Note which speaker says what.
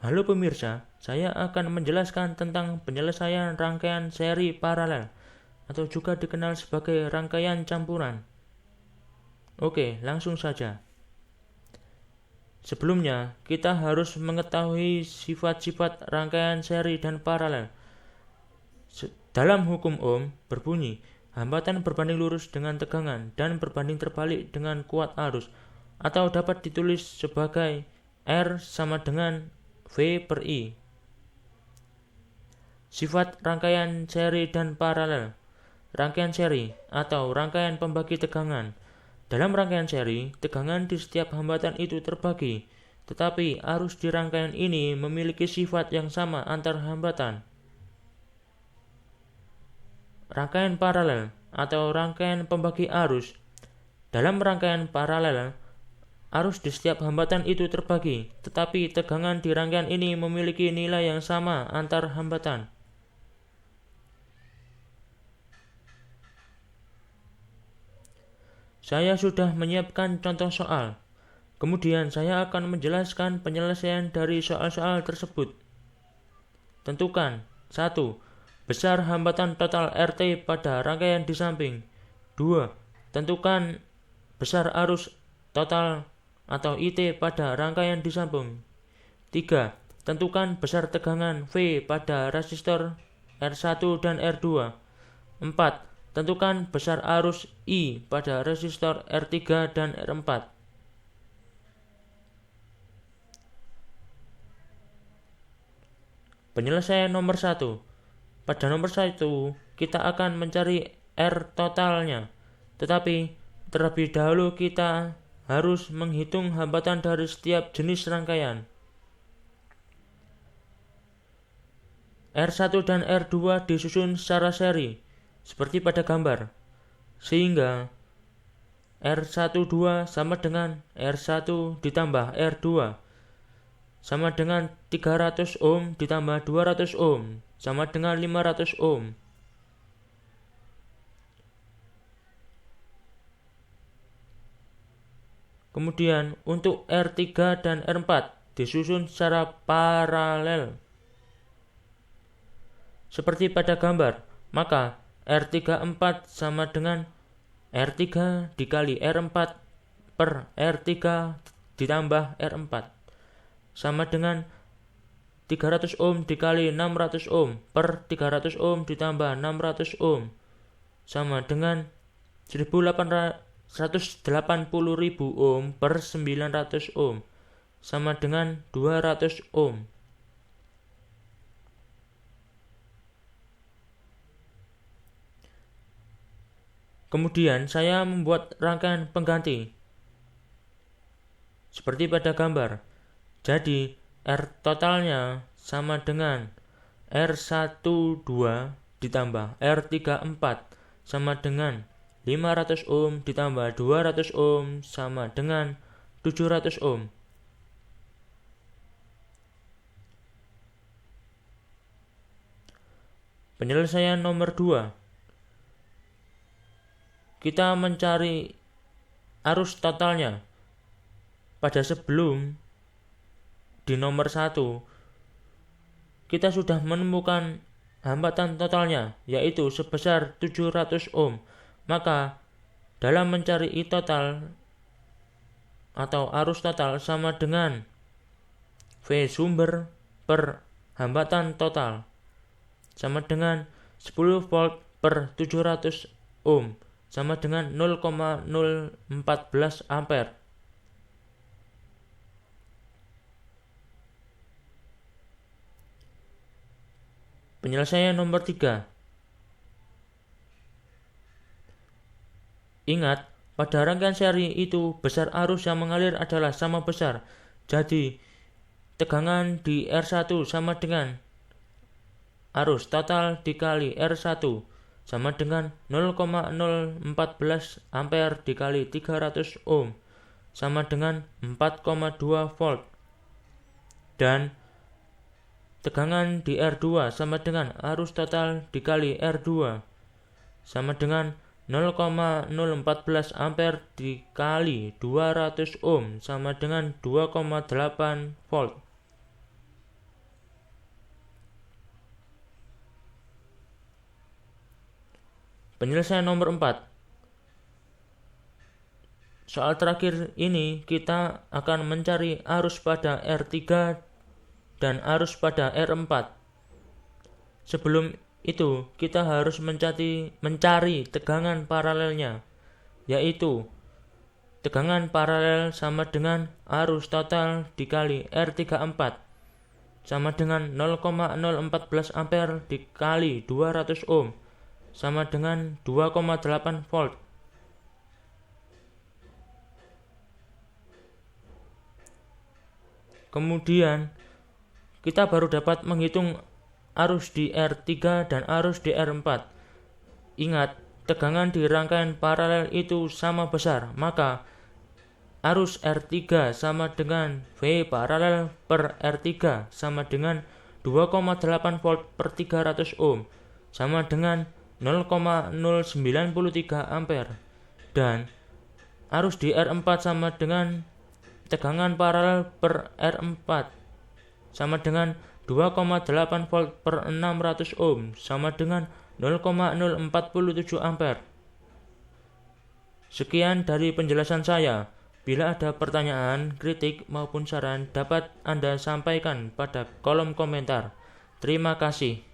Speaker 1: Halo pemirsa, saya akan menjelaskan tentang penyelesaian rangkaian seri paralel atau juga dikenal sebagai rangkaian campuran. Oke, langsung saja. Sebelumnya, kita harus mengetahui sifat-sifat rangkaian seri dan paralel. Dalam hukum Ohm berbunyi, hambatan berbanding lurus dengan tegangan dan berbanding terbalik dengan kuat arus, atau dapat ditulis sebagai R sama dengan V per I. Sifat rangkaian seri dan paralel. Rangkaian seri atau rangkaian pembagi tegangan. Dalam rangkaian seri, tegangan di setiap hambatan itu terbagi, tetapi arus di rangkaian ini memiliki sifat yang sama antar hambatan. Rangkaian paralel atau rangkaian pembagi arus. Dalam rangkaian paralel, arus di setiap hambatan itu terbagi, tetapi tegangan di rangkaian ini memiliki nilai yang sama antar hambatan. Saya sudah menyiapkan contoh soal. Kemudian saya akan menjelaskan penyelesaian dari soal-soal tersebut. Tentukan 1. Besar hambatan total RT pada rangkaian di samping. 2. Tentukan besar arus total atau IT pada rangkaian di samping. 3. Tentukan besar tegangan V pada resistor R1 dan R2. 4. Tentukan besar arus I pada resistor R3 dan R4. Penyelesaian nomor 1. Pada nomor 1, kita akan mencari R totalnya. Tetapi terlebih dahulu kita harus menghitung hambatan dari setiap jenis rangkaian. R1 dan R2 disusun secara seri, seperti pada gambar. Sehingga R12 sama dengan R1 ditambah R2 sama dengan 300 ohm ditambah 200 ohm sama dengan 500 ohm. Kemudian untuk R3 dan R4 disusun secara paralel. Seperti pada gambar, maka R34 sama dengan R3 dikali R4 per R3 ditambah R4 sama dengan 300 ohm dikali 600 ohm per 300 ohm ditambah 600 ohm sama dengan 180.000 ohm per 900 ohm sama dengan 200 ohm. Kemudian saya membuat rangkaian pengganti seperti pada gambar. Jadi R totalnya sama dengan R12 ditambah R34 sama dengan 500 ohm ditambah 200 ohm sama dengan 700 ohm. Penyelesaian nomor 2. Kita mencari arus totalnya. Pada sebelum di nomor 1, kita sudah menemukan hambatan totalnya, yaitu sebesar 700 ohm. Maka dalam mencari I total atau arus total sama dengan V sumber per hambatan total sama dengan 10 volt per 700 ohm sama dengan 0,014 ampere. Penyelesaian nomor 3. Ingat, pada rangkaian seri itu besar arus yang mengalir adalah sama besar. Jadi, tegangan di R1 sama dengan arus total dikali R1 sama dengan 0,014 ampere dikali 300 ohm sama dengan 4,2 volt. Dan tegangan di R2 sama dengan arus total dikali R2 sama dengan 0,014 ampere dikali 200 ohm sama dengan 2,8 volt. Penyelesaian nomor 4. Soal terakhir ini kita akan mencari arus pada R3 dan arus pada R4. Sebelum itu kita harus mencari tegangan paralelnya, yaitu tegangan paralel sama dengan arus total dikali R34 sama dengan 0,014 ampere dikali 200 ohm sama dengan 2,8 volt. Kemudian kita baru dapat menghitung arus di R3 dan arus di R4. Ingat, tegangan di rangkaian paralel itu sama besar, maka arus R3 sama dengan V paralel per R3 sama dengan 2,8 volt per 300 ohm sama dengan 0,093 ampere, dan arus di R4 sama dengan tegangan paralel per R4 sama dengan 2,8 volt per 600 ohm sama dengan 0,047 ampere. Sekian dari penjelasan saya. Bila ada pertanyaan, kritik maupun saran dapat Anda sampaikan pada kolom komentar. Terima kasih.